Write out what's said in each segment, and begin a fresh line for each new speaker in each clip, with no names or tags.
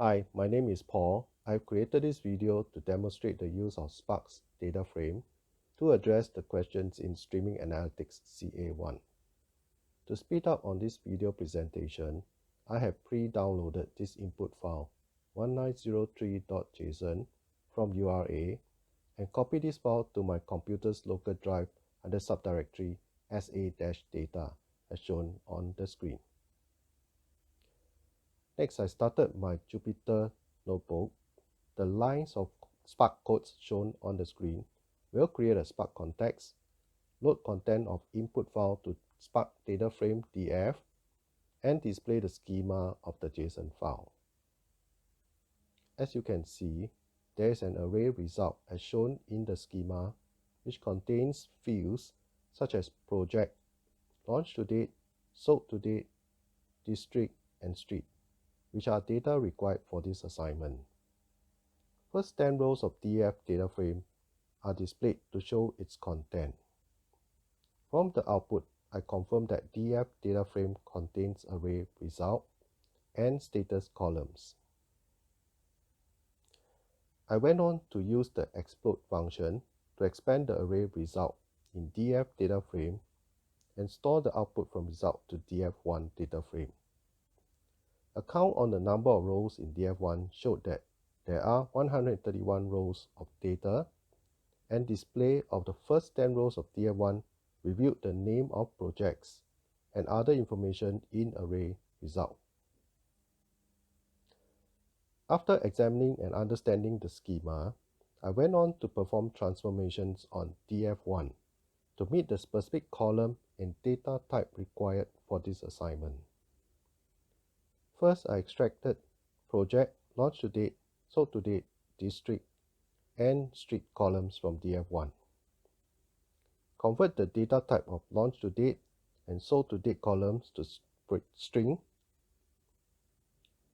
Hi, my name is Paul. I've created this video to demonstrate the use of Spark's data frame to address the questions in Streaming Analytics CA1. To speed up on this video presentation, I have pre-downloaded this input file 1903.json from URA and copy this file to my computer's local drive under subdirectory SA-data as shown on the screen. Next, I started my Jupyter notebook. The lines of Spark codes shown on the screen will create a Spark context, load content of input file to Spark data frame df, and display the schema of the JSON file. As you can see, there is an array result as shown in the schema, which contains fields such as project, launch to date, sold to date, district, and street, which are data required for this assignment. First 10 rows of DF data frame are displayed to show its content. From the output, I confirm that DF data frame contains array result and status columns. I went on to use the explode function to expand the array result in DF data frame and store the output from result to DF1 data frame. A count on the number of rows in DF1 showed that there are 131 rows of data, and display of the first 10 rows of DF1 revealed the name of projects and other information in array result. After examining and understanding the schema, I went on to perform transformations on DF1 to meet the specific column and data type required for this assignment. First, I extracted project, launch to date, sold to date, district, and street columns from DF1. Convert the data type of launch to date and sold to date columns to string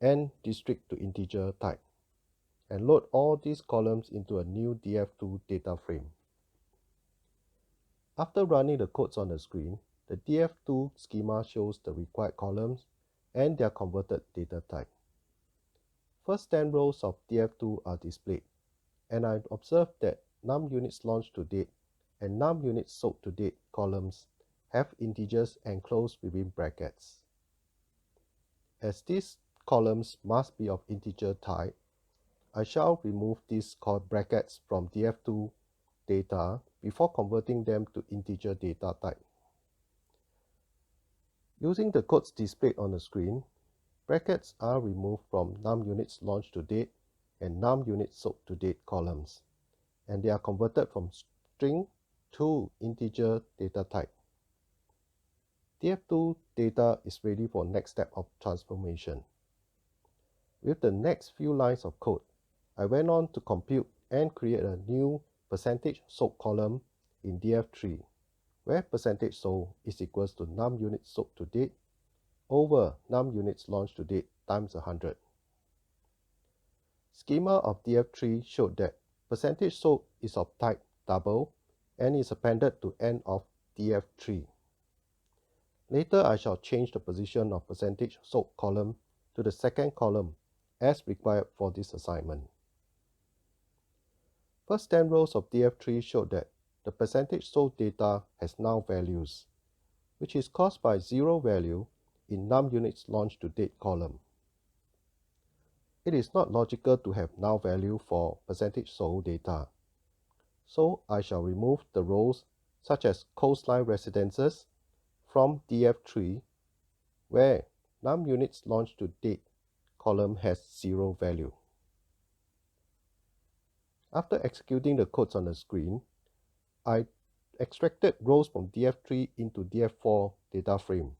and district to integer type, and load all these columns into a new DF2 data frame. After running the codes on the screen, the DF2 schema shows the required columns and their converted data type. First 10 rows of DF2 are displayed, and I observed that num units launched to date and num units sold to date columns have integers enclosed within brackets. As these columns must be of integer type, I shall remove these brackets from DF2 data before converting them to integer data type. Using the codes displayed on the screen, brackets are removed from num units launched to date and num units sold to date columns, and they are converted from string to integer data type. DF2 data is ready for next step of transformation. With the next few lines of code, I went on to compute and create a new percentage sold column in DF3, where percentage sold is equals to num units sold to date over num units launched to date times 100. Schema of DF3 showed that percentage sold is of type double and is appended to end of DF3. Later, I shall change the position of percentage sold column to the second column as required for this assignment. First 10 rows of DF3 showed that the percentage sold data has null values, which is caused by 0 value in num units launched to date column. It is not logical to have null value for percentage sold data, so I shall remove the rows such as coastline residences from DF3, where num units launched to date column has 0 value. After executing the codes on the screen, I extracted rows from DF3 into DF4 data frame,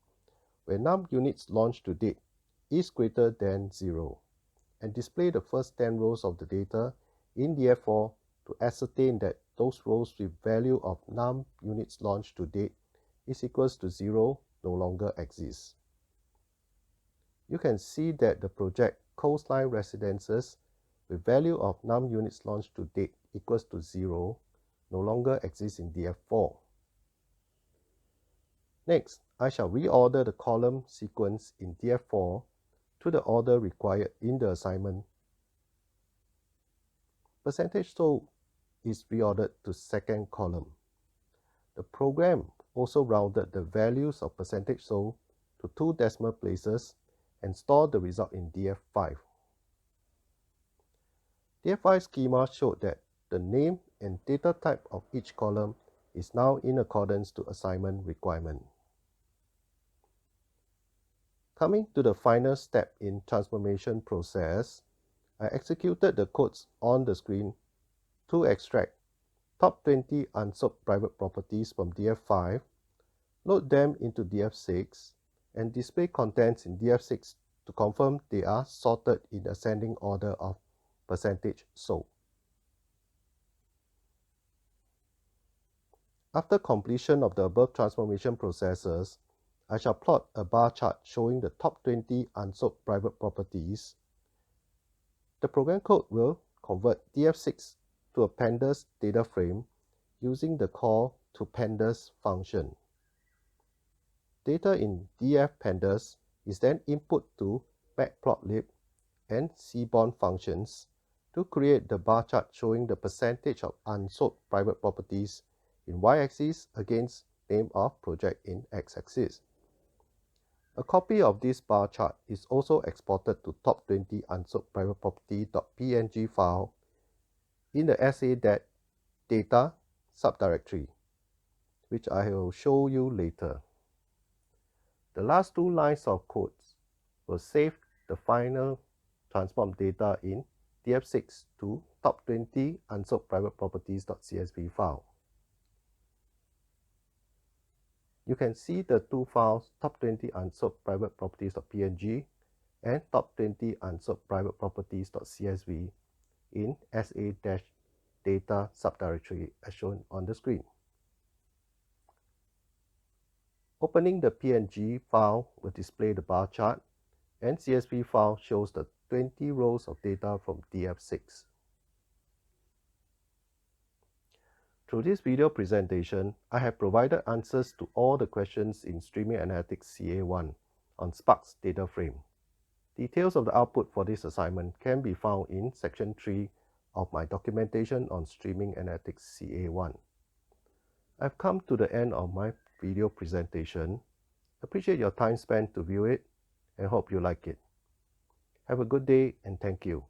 where num units launched to date is greater than 0, and display the first 10 rows of the data in DF4 to ascertain that those rows with value of num units launched to date is equals to 0 no longer exist. You can see that the project coastline residences with value of num units launched to date equals to 0 no longer exists in DF4. Next, I shall reorder the column sequence in DF4 to the order required in the assignment. Percentage sold is reordered to second column. The program also rounded the values of percentage sold to 2 decimal places and stored the result in DF5. DF5 schema showed that the name and data type of each column is now in accordance to assignment requirement. Coming to the final step in transformation process, I executed the codes on the screen to extract top 20 unsold private properties from DF5, load them into DF6, and display contents in DF6 to confirm they are sorted in ascending order of percentage sold. After completion of the above transformation processes, I shall plot a bar chart showing the top 20 unsold private properties. The program code will convert DF6 to a pandas data frame using the call to pandas function. Data in df pandas is then input to matplotlib and cbond functions to create the bar chart showing the percentage of unsold private properties in y-axis against name of project in x-axis. A copy of this bar chart is also exported to top 20 unsold private property.png file in the SA.data subdirectory, which I will show you later. The last 2 lines of code will save the final transform data in DF6 to top 20 unsold private properties.csv file. You can see the 2 files, top 20 unsold private properties.png and top 20 unsold private properties.csv in SA-data subdirectory as shown on the screen. Opening the PNG file will display the bar chart, and CSV file shows the 20 rows of data from DF6. Through this video presentation, I have provided answers to all the questions in Streaming Analytics CA1 on Spark's data frame. Details of the output for this assignment can be found in Section 3 of my documentation on Streaming Analytics CA1. I've come to the end of my video presentation. Appreciate your time spent to view it and hope you like it. Have a good day and thank you.